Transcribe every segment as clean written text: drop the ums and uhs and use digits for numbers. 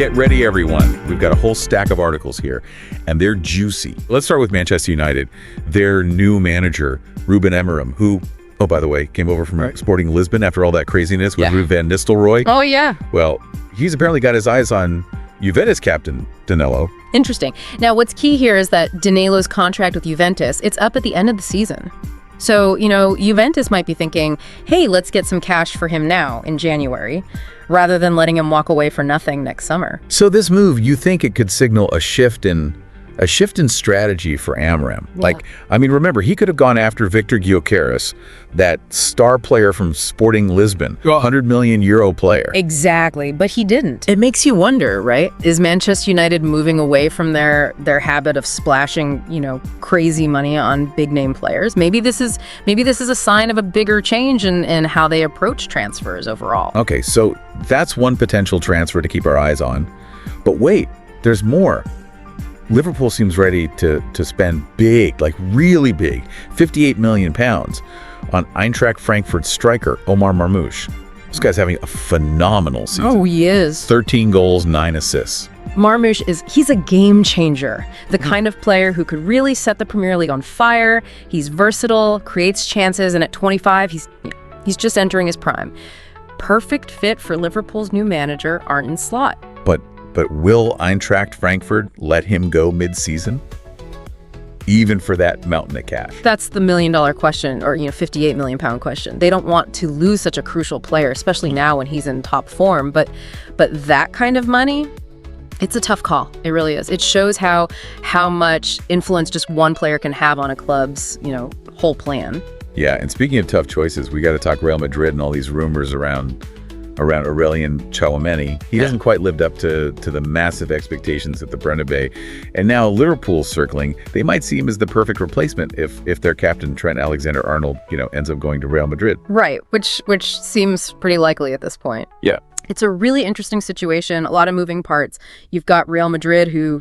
Get ready, everyone. We've got a whole stack of articles here, and they're juicy. Let's start with Manchester United. Their new manager, Ruben Amorim, who, oh, by the way, came over from Sporting Lisbon after all that craziness with Ruben Van Nistelrooy. Oh, yeah. Well, he's apparently got his eyes on Juventus captain Danilo. Interesting. Now, what's key here is that Danilo's contract with Juventus, it's up at the end of the season. So, Juventus might be thinking, hey, let's get some cash for him now in January, rather than letting him walk away for nothing next summer. So this move, you think it could signal a shift in strategy for Amorim? Yeah. Remember, he could have gone after Victor Gyökeres, that star player from Sporting Lisbon, 100 million euro player. Exactly, but he didn't. It makes you wonder, right? Is Manchester United moving away from their habit of splashing, crazy money on big name players? Maybe this is a sign of a bigger change in how they approach transfers overall. Okay, so that's one potential transfer to keep our eyes on. But wait, there's more. Liverpool seems ready to spend big, like really big, 58 million pounds on Eintracht Frankfurt striker Omar Marmoush. This guy's having a phenomenal season. Oh, he is. 13 goals, 9 assists. Marmoush he's a game changer. The kind of player who could really set the Premier League on fire. He's versatile, creates chances, and at 25, he's just entering his prime. Perfect fit for Liverpool's new manager, Arne Slot. But will Eintracht Frankfurt let him go mid-season? Even for that mountain of cash? That's the $1 million question, or 58 million pound question. They don't want to lose such a crucial player, especially now when he's in top form. But that kind of money, it's a tough call. It really is. It shows how much influence just one player can have on a club's, whole plan. Yeah, and speaking of tough choices, we got to talk Real Madrid and all these rumors around Aurelien Tchouameni. He hasn't quite lived up to the massive expectations at the Bernabeu. And now Liverpool circling, they might see him as the perfect replacement if their captain Trent Alexander-Arnold, ends up going to Real Madrid. Right, which seems pretty likely at this point. Yeah. It's a really interesting situation, a lot of moving parts. You've got Real Madrid who,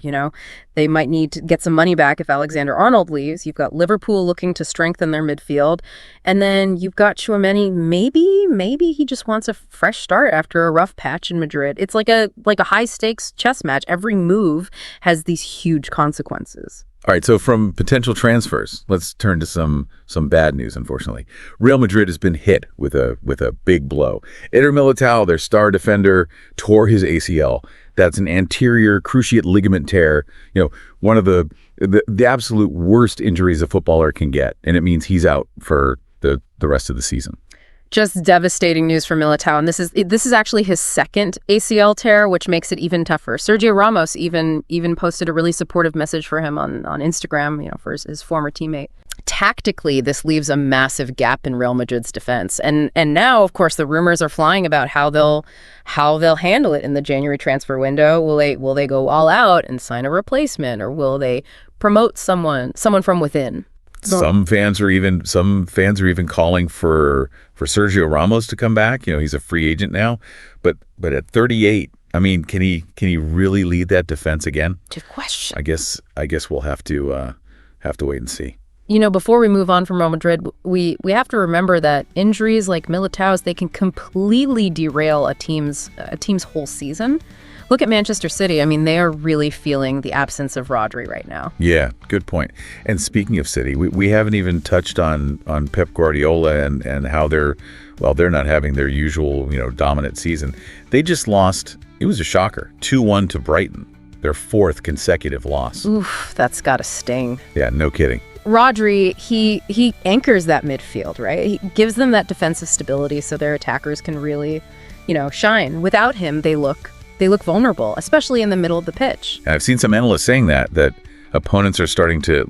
they might need to get some money back if Alexander-Arnold leaves. You've got Liverpool looking to strengthen their midfield. And then you've got Tchouameni, maybe he just wants a fresh start after a rough patch in Madrid. It's like a high-stakes chess match. Every move has these huge consequences. All right, so from potential transfers, let's turn to some bad news, unfortunately. Real Madrid has been hit with a big blow. Eder Militao, their star defender, tore his ACL. That's an anterior cruciate ligament tear, one of the absolute worst injuries a footballer can get, and it means he's out for the rest of the season. Just devastating news for Militao, and this is actually his second ACL tear, which makes it even tougher. Sergio Ramos even posted a really supportive message for him on Instagram, for his former teammate. Tactically, this leaves a massive gap in Real Madrid's defense, and now, of course, the rumors are flying about how they'll handle it in the January transfer window. Will they go all out and sign a replacement, or will they promote someone from within? Some fans are even calling for Sergio Ramos to come back. He's a free agent now, but at 38, can he really lead that defense again? Good question. I guess we'll have to wait and see. Before we move on from Real Madrid, we have to remember that injuries like Militao's, they can completely derail a team's whole season. Look at Manchester City. They are really feeling the absence of Rodri right now. Yeah, good point. And speaking of City, we haven't even touched on Pep Guardiola and how they're not having their usual, dominant season. They just lost, it was a shocker, 2-1 to Brighton, their fourth consecutive loss. Oof, that's got to sting. Yeah, no kidding. Rodri, he anchors that midfield, right? He gives them that defensive stability so their attackers can really, shine. Without him, they look vulnerable, especially in the middle of the pitch. And I've seen some analysts saying that opponents are starting to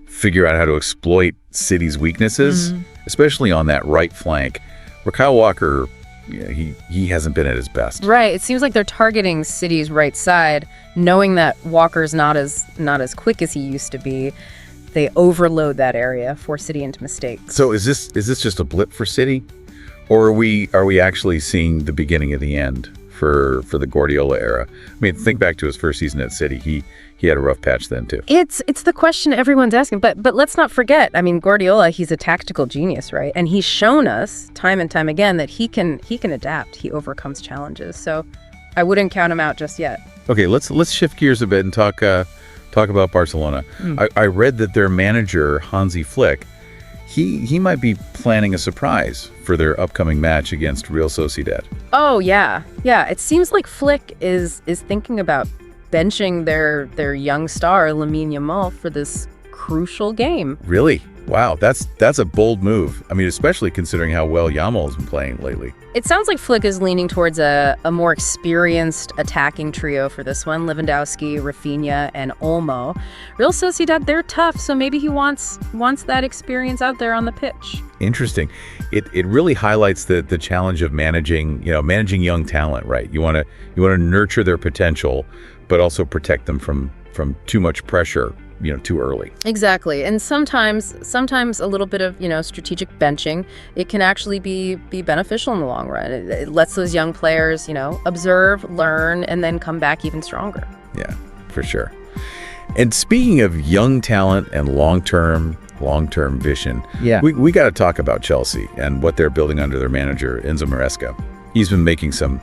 figure out how to exploit City's weaknesses, especially on that right flank, where Kyle Walker, he hasn't been at his best. Right. It seems like they're targeting City's right side, knowing that Walker's not as quick as he used to be. They overload that area, force City into mistakes. So is this just a blip for City, or are we actually seeing the beginning of the end for the Guardiola era? Think back to his first season at City. He had a rough patch then too. It's the question everyone's asking, but let's not forget. Guardiola, he's a tactical genius, right? And he's shown us time and time again that he can adapt. He overcomes challenges. So I wouldn't count him out just yet. Okay, let's shift gears a bit and talk about Barcelona. I read that their manager, Hansi Flick, he might be planning a surprise for their upcoming match against Real Sociedad. Oh, yeah. Yeah, it seems like Flick is thinking about benching their young star, Lamine Yamal, for this crucial game. Really? Wow, that's a bold move. I mean, especially considering how well Yamal's been playing lately. It sounds like Flick is leaning towards a more experienced attacking trio for this one. Lewandowski, Rafinha, and Olmo. Real Sociedad, they're tough, so maybe he wants that experience out there on the pitch. Interesting. It really highlights the challenge of managing young talent, right? You want to nurture their potential, but also protect them from too much pressure, too early. Exactly. And sometimes a little bit of, strategic benching, it can actually be beneficial in the long run. It lets those young players, observe, learn, and then come back even stronger. Yeah, for sure. And speaking of young talent and long-term vision, we got to talk about Chelsea and what they're building under their manager, Enzo Maresca. He's been making some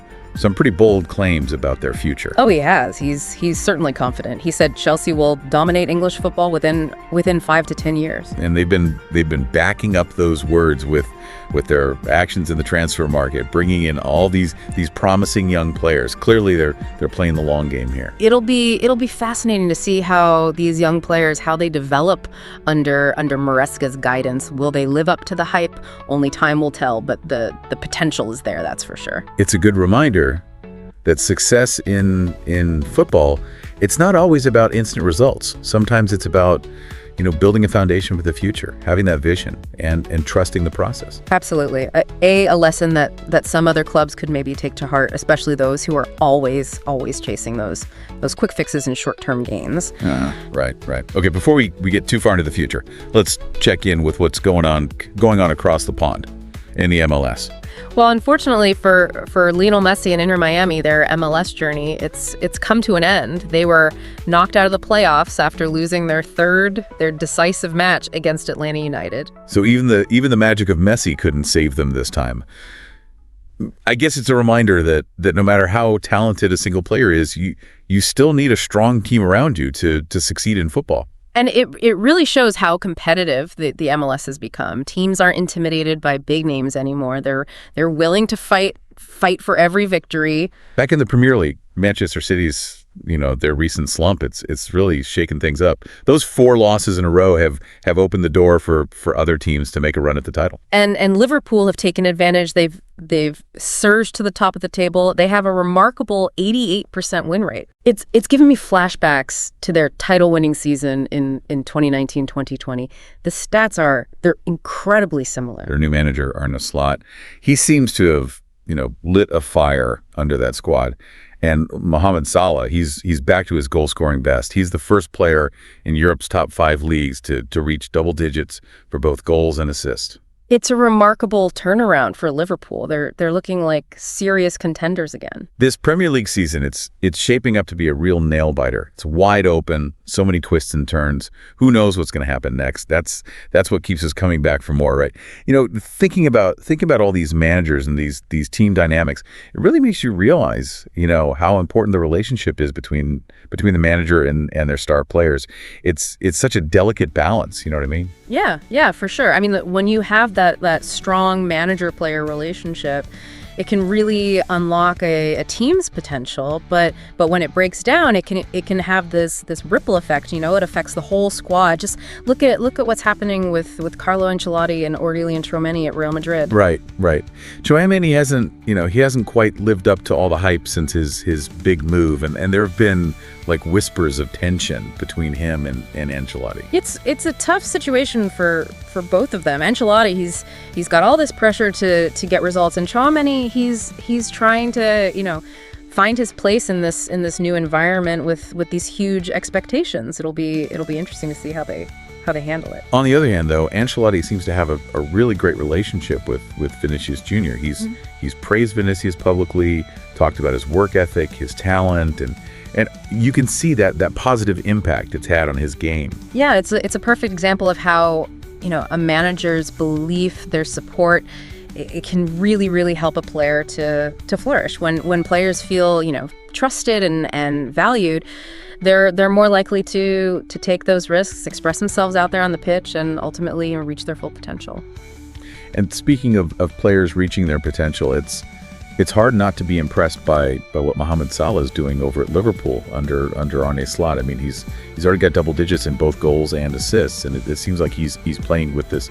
pretty bold claims about their future. Oh, he has. He's certainly confident. He said Chelsea will dominate English football within 5 to 10 years. And they've been backing up those words with their actions in the transfer market, bringing in all these promising young players. Clearly, they're playing the long game here. It'll be fascinating to see how these young players, how they develop under Maresca's guidance. Will they live up to the hype? Only time will tell, but the potential is there, that's for sure. It's a good reminder that success in football, it's not always about instant results. Sometimes it's about building a foundation for the future, having that vision and trusting the process. Absolutely. A lesson that some other clubs could maybe take to heart, especially those who are always chasing those quick fixes and short-term gains. Right. Okay, before we get too far into the future, let's check in with what's going on across the pond in the MLS. Well, unfortunately for Lionel Messi and Inter Miami, their MLS journey, it's come to an end. They were knocked out of the playoffs after losing their decisive match against Atlanta United. So even the magic of Messi couldn't save them this time. I guess it's a reminder that no matter how talented a single player is, you still need a strong team around you to succeed in football. And it really shows how competitive the MLS has become. Teams aren't intimidated by big names anymore. They're willing to fight for every victory. Back in the Premier League, Manchester City's their recent slump, it's really shaken things up. Those 4 losses in a row have opened the door for other teams to make a run at the title. And Liverpool have taken advantage. They've surged to the top of the table. They have a remarkable 88% win rate. It's given me flashbacks to their title-winning season in 2019-2020. The stats they're incredibly similar. Their new manager, Arne, he seems to have lit a fire under that squad. And Mohamed Salah, he's back to his goal-scoring best. He's the first player in Europe's top 5 leagues to reach double digits for both goals and assists. It's a remarkable turnaround for Liverpool. They're looking like serious contenders again. This Premier League season, it's shaping up to be a real nail-biter. It's wide open, so many twists and turns. Who knows what's going to happen next? That's what keeps us coming back for more, right? Thinking about all these managers and these team dynamics, it really makes you realize, how important the relationship is between the manager and their star players. It's such a delicate balance, you know what I mean? Yeah, for sure. I mean, when you have that strong manager-player relationship, it can really unlock a team's potential. But when it breaks down, it can have this ripple effect. It affects the whole squad. Just look at what's happening with Carlo Ancelotti and Aurelien Tchouameni at Real Madrid. Right. Tchouameni hasn't quite lived up to all the hype since his big move, and there have been like whispers of tension between him and Ancelotti. It's a tough situation for both of them. Ancelotti, he's got all this pressure to get results, and Tchouameni, he's trying to find his place in this new environment with these huge expectations. It'll be interesting to see how they handle it. On the other hand, though, Ancelotti seems to have a really great relationship with Vinicius Jr. He's praised Vinicius publicly, talked about his work ethic, his talent, and you can see that positive impact it's had on his game. Yeah, it's a perfect example of how a manager's belief, their support, it can really, really help a player to flourish. When players feel, trusted and valued, they're more likely to take those risks, express themselves out there on the pitch, and ultimately reach their full potential. And speaking of players reaching their potential, it's hard not to be impressed by what Mohamed Salah is doing over at Liverpool under Arne Slot. I mean, he's already got double digits in both goals and assists, and it seems like he's playing with this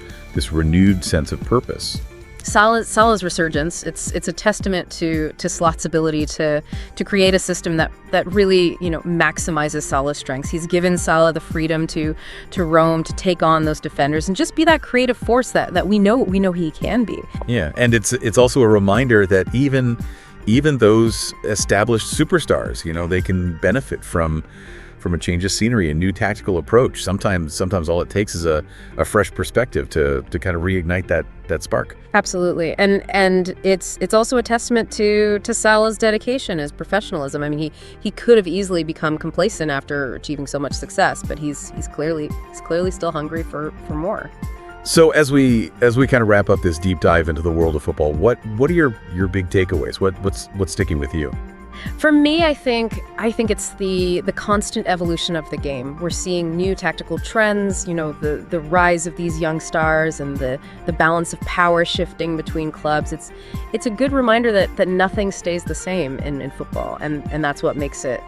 renewed sense of purpose. Salah's resurgence, it's a testament to Slot's ability to create a system that really maximizes Salah's strengths. He's given Salah the freedom to roam, to take on those defenders, and just be that creative force that we know he can be. Yeah, and it's also a reminder that even those established superstars, they can benefit from a change of scenery, a new tactical approach. Sometimes all it takes is a fresh perspective to kind of reignite that spark. Absolutely. And it's also a testament to Salah's dedication, his professionalism. I mean, he could have easily become complacent after achieving so much success, but he's clearly still hungry for more. So as we kind of wrap up this deep dive into the world of football, what are your big takeaways? What's sticking with you? For me, I think it's the constant evolution of the game. We're seeing new tactical trends, the rise of these young stars and the balance of power shifting between clubs. It's a good reminder that nothing stays the same in football, and that's what makes it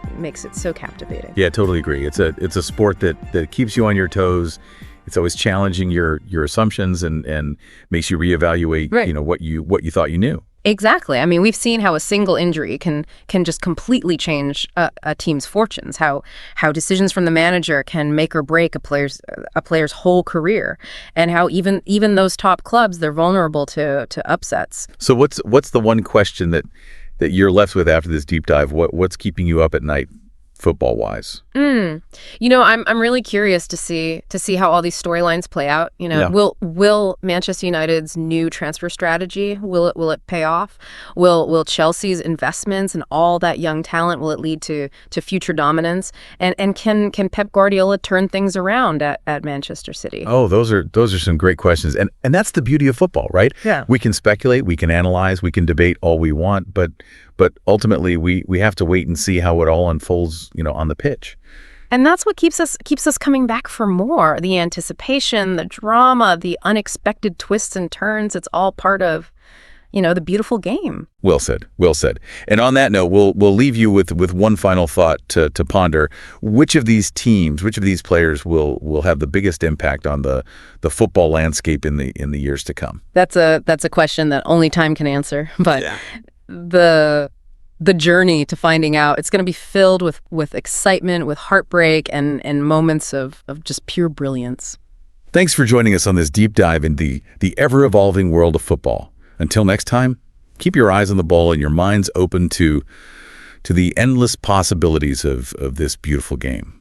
so captivating. Yeah, totally agree. It's a sport that keeps you on your toes. It's always challenging your assumptions and makes you reevaluate, right, what you thought you knew. Exactly. I mean, we've seen how a single injury can just completely change a team's fortunes, how decisions from the manager can make or break a player's whole career, and how even those top clubs, they're vulnerable to upsets. So what's the one question that you're left with after this deep dive? What's keeping you up at night, football wise? I'm really curious to see how all these storylines play out. Yeah. Will Manchester United's new transfer strategy, will it pay off? Will Chelsea's investments and all that young talent, will it lead to future dominance? And can Pep Guardiola turn things around at Manchester City? Oh, those are some great questions. And that's the beauty of football, right? Yeah. We can speculate, we can analyze, we can debate all we want, but ultimately we have to wait and see how it all unfolds, on the pitch. And that's what keeps us coming back for more. The anticipation, the drama, the unexpected twists and turns, it's all part of, the beautiful game. Well said. Well said. And on that note, we'll leave you with one final thought to ponder. Which of these teams, which of these players will have the biggest impact on the football landscape in the years to come? That's a question that only time can answer. But yeah. The journey to finding out, it's going to be filled with excitement, with heartbreak, and moments of just pure brilliance. Thanks for joining us on this deep dive into the ever-evolving world of football. Until next time, keep your eyes on the ball and your minds open to the endless possibilities of this beautiful game.